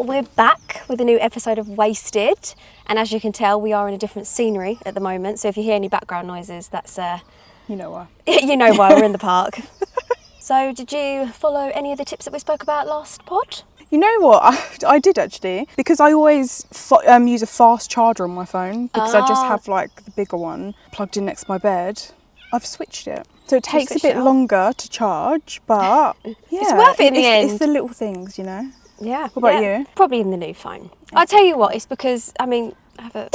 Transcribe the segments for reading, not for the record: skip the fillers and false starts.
we're back with a new episode of Wasted, and as you can tell, we are in a different scenery at the moment. So if you hear any background noises, that's you know why. you know why, we're in the park. So did you follow any of the tips that we spoke about last pod? You know what, I did actually, because I always use a fast charger on my phone, because I just have like the bigger one plugged in next to my bed. I've switched it. So it takes a bit longer to charge, but yeah, it's worth it in the end. It's the little things, you know. Yeah. What about you? Probably in the new phone. I'll tell you what, it's because, I mean, I have a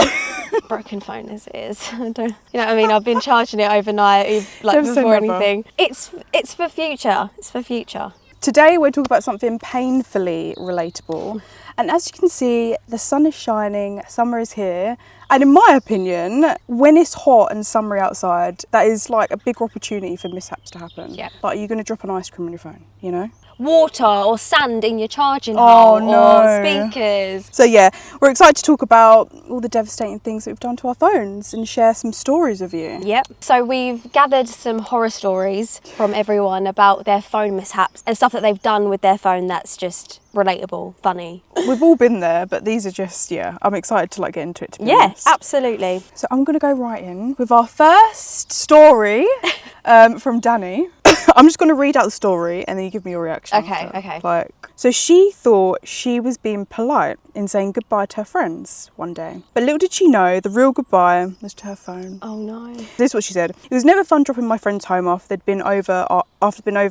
broken phone as it is. I don't, you know what I mean? I've been charging it overnight, like before anything. It's for future. It's for future. Today we're talking about something painfully relatable. And as you can see, the sun is shining, summer is here. And in my opinion, when it's hot and summery outside, that is like a big opportunity for mishaps to happen. Yeah. Like, you're going to drop an ice cream on your phone, you know? Water or sand in your charging hole or speakers. So yeah, we're excited to talk about all the devastating things that we've done to our phones and share some stories with you. Yep. So we've gathered some horror stories from everyone about their phone mishaps and stuff that they've done with their phone that's just relatable, funny. We've all been there, but these are just, I'm excited to like get into it, to be honest. Absolutely. So I'm going to go right in with our first story from Danny. I'm just going to read out the story and then you give me your reaction. Okay. So she thought she was being polite in saying goodbye to her friends one day. But little did she know the real goodbye was to her phone. Oh no. This is what she said. It was never fun dropping my friends home after they'd been over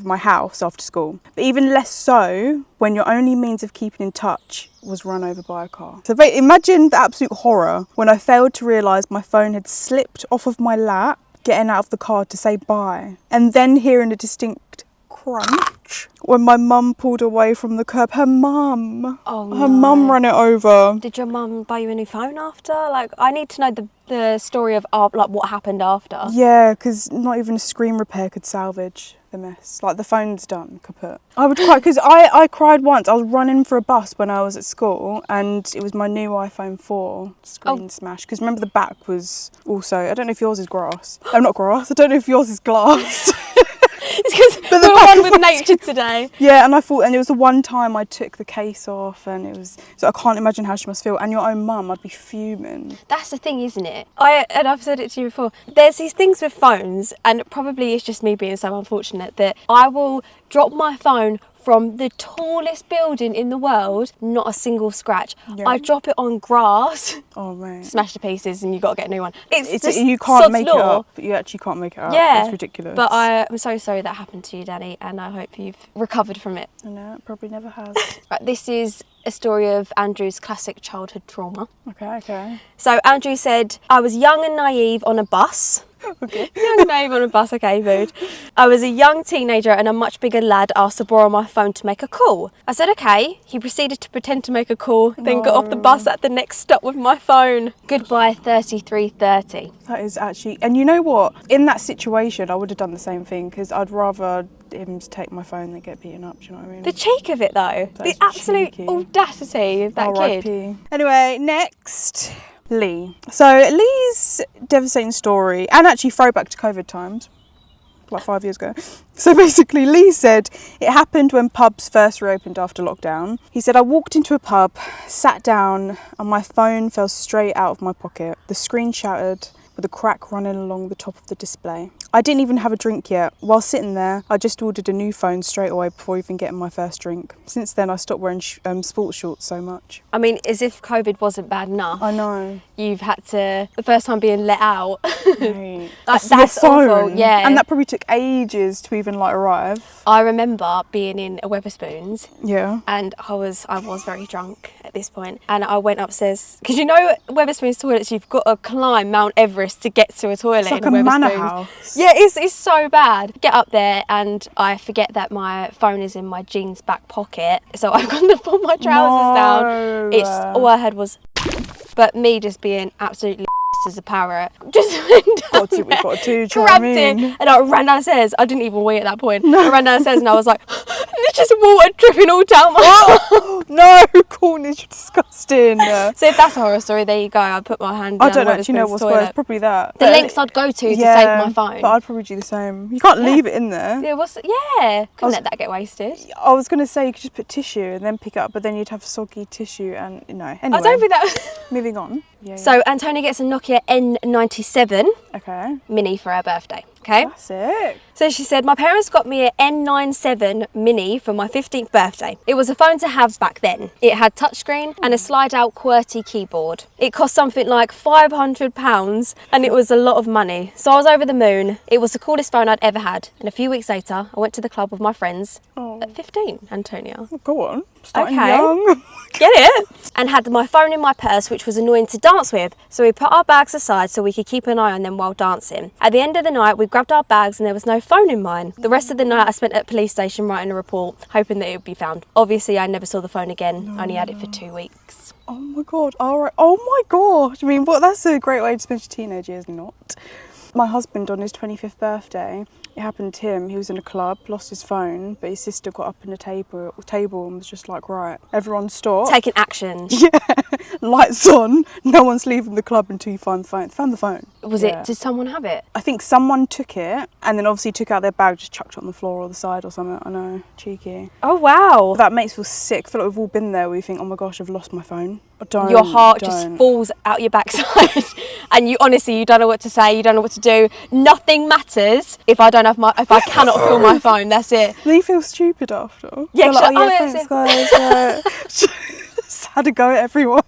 my house after school. But even less so when your only means of keeping in touch was run over by a car. So imagine the absolute horror when I failed to realise my phone had slipped off of my lap getting out of the car to say bye, and then hearing a distinct crunch when my mum pulled away from the curb. Her mum ran it over. Did your mum buy you a new phone after? Like, I need to know the story of like what happened after. Yeah, because not even a screen repair could salvage the mess. Like, the phone's done, kaput. I would cry, because I cried once. I was running for a bus when I was at school, and it was my new iPhone 4 screen smash. Because remember, the back was also, I don't know if yours is grass. Oh, not grass. I don't know if yours is glass. It's because we're one with nature today. Yeah, and it was the one time I took the case off, and it was, so I can't imagine how she must feel. And your own mum, I'd be fuming. That's the thing, isn't it? I've said it to you before. There's these things with phones, and probably it's just me being so unfortunate that I will drop my phone from the tallest building in the world, not a single scratch. Yeah. I drop it on grass. Oh man. Smash to pieces, and you got to get a new one. You can't make it up. You actually can't make it up. Yeah, it's ridiculous. But I'm so sorry that happened to you, Danny, and I hope you've recovered from it. No, it probably never has. Right, this is a story of Andrew's classic childhood trauma. Okay. So Andrew said, I was young and naive on a bus. Okay. Young and naive on a bus, okay, mood. I was a young teenager and a much bigger lad asked to borrow my phone to make a call. I said okay. He proceeded to pretend to make a call, then got off the bus at the next stop with my phone. Goodbye 3330. That is actually, and you know what? In that situation, I would have done the same thing, because I'd rather him take my phone than get beaten up, do you know what I mean? The cheek of it though. The absolute cheeky audacity of that kid. Anyway, next. Lee. So Lee's devastating story, and actually throwback to COVID times, like 5 years ago. So basically Lee said it happened when pubs first reopened after lockdown. He said, I walked into a pub, sat down, and my phone fell straight out of my pocket. The screen shattered with a crack running along the top of the display. I didn't even have a drink yet. While sitting there, I just ordered a new phone straight away before even getting my first drink. Since then, I stopped wearing sports shorts so much. I mean, as if COVID wasn't bad enough. I know. You've had to, the first time being let out. Right. That's awful, yeah. And that probably took ages to even like arrive. I remember being in a Wetherspoons. Yeah. And I was very drunk at this point. And I went upstairs, because you know Wetherspoons toilets, you've got to climb Mount Everest to get to a toilet. It's like in a Wetherspoons. manor house. Yeah, it's so bad. Get up there and I forget that my phone is in my jeans back pocket. So I've got to pull my trousers down. It's all I heard was, but me just being absolutely as a parrot. Just went down We've got to, grabbed it, and I ran downstairs. I didn't even wait at that point. No. I ran downstairs and I was like, and There's just water dripping all down my Oh, no, Courtney, you're disgusting. So if that's a horror story, there you go. I put my hand down I don't the actually know Wetherspoons what's toilet. worse. Probably that. The lengths I'd go to save my phone. But I'd probably do the same. You can't leave it in there. Yeah, couldn't let that get wasted. I was going to say you could just put tissue and then pick it up, but then you'd have soggy tissue and, you know. Anyway, I don't think that... moving on. Yeah, So Antonia gets a Nokia N97 okay. Mini for her birthday. Okay. Classic. So she said, my parents got me an N97 Mini for my 15th birthday. It was a phone to have back then. It had touchscreen and a slide-out QWERTY keyboard. It cost something like £500 and it was a lot of money. So I was over the moon. It was the coolest phone I'd ever had. And a few weeks later, I went to the club with my friends at 15, Antonia. Oh, go on. Starting Okay. young. Get it? And had my phone in my purse, which was annoying to dance with. So we put our bags aside so we could keep an eye on them while dancing. At the end of the night, we grabbed our bags and there was no phone in mine. The rest of the night I spent at police station writing a report, hoping that it would be found. Obviously, I never saw the phone again. I only had it for 2 weeks. Oh my god. All right. Oh my god. I mean, that's a great way to spend your teenage years, not. My husband, on his 25th birthday, it happened to him. He was in a club, lost his phone, but his sister got up in a table and was just like, right, everyone stop. Taking action. Yeah, lights on. No one's leaving the club until you find the phone. Found the phone. Did someone have it? I think someone took it and then obviously took out their bag, just chucked it on the floor or the side or something. I know, cheeky. Oh, wow. That makes me feel sick. I feel like we've all been there where you think, oh my gosh, I've lost my phone. Your heart just falls out your backside and you don't know what to say, you don't know what to do. Nothing matters if I cannot feel my phone. That's it. Then you feel stupid after. Yeah, you're like, yeah, thanks guys. Just had to go at everyone.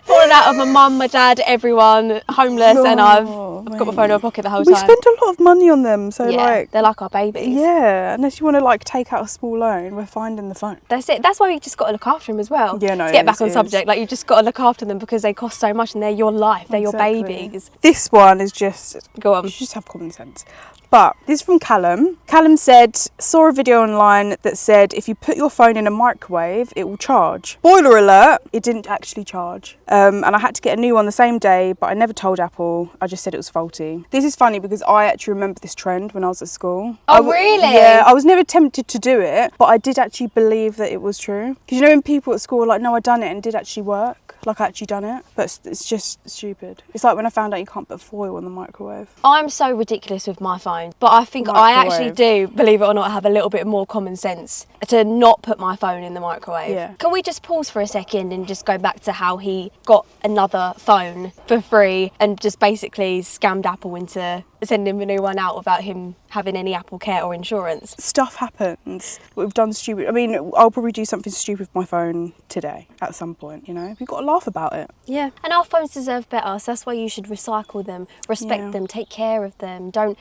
Falling out of my mum, my dad, everyone, homeless, and I've got my phone in my pocket the whole time. We spend a lot of money on them, so they're like our babies. Yeah, unless you want to like take out a small loan, we're finding the phone. That's it. That's why you just got to look after them as well. Yeah, no. To get back on subject, like you just got to look after them because they cost so much and they're your life. They're your babies. This one is just go on. You just have common sense. But this is from Callum. Callum said, saw a video online that said if you put your phone in a microwave, it will charge. Spoiler alert, it didn't actually charge. And I had to get a new one the same day, but I never told Apple. I just said it was faulty. This is funny because I actually remember this trend when I was at school. Oh, really? Yeah, I was never tempted to do it, but I did actually believe that it was true. Because you know when people at school are like, no, I done it and it did actually work. Like I actually done it, but it's just stupid. It's like when I found out you can't put foil in the microwave. I'm so ridiculous with my phone, but I think I actually do, believe it or not, have a little bit more common sense to not put my phone in the microwave. Yeah. Can we just pause for a second and just go back to how he got another phone for free and just basically scammed Apple into sending a new one out without him having any Apple Care or insurance? Stuff happens. We've done stupid. I mean, I'll probably do something stupid with my phone today at some point, you know? We've got to laugh about it. Yeah. And our phones deserve better, so that's why you should recycle them, respect them, take care of them. Don't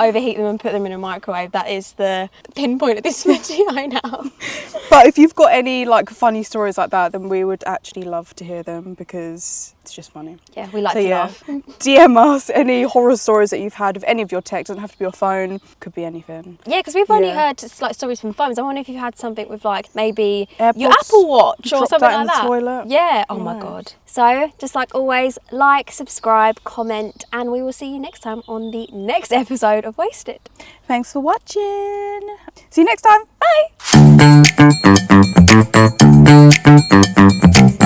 overheat them and put them in a microwave. That is the pinpoint of this video now. But if you've got any like funny stories like that, then we would actually love to hear them because it's just funny. Yeah, we like to laugh. DM us any horror stories that you've had of any of your tech. Doesn't have to be your phone, could be anything. Yeah, because we've only heard like stories from phones. I wonder if you had something with like maybe AirPods, your Apple Watch or something like that. Toilet. Yeah. Oh my god. So just like always, like, subscribe, comment, and we will see you next time on the next episode of Wasted. Thanks for watching. See you next time. Bye.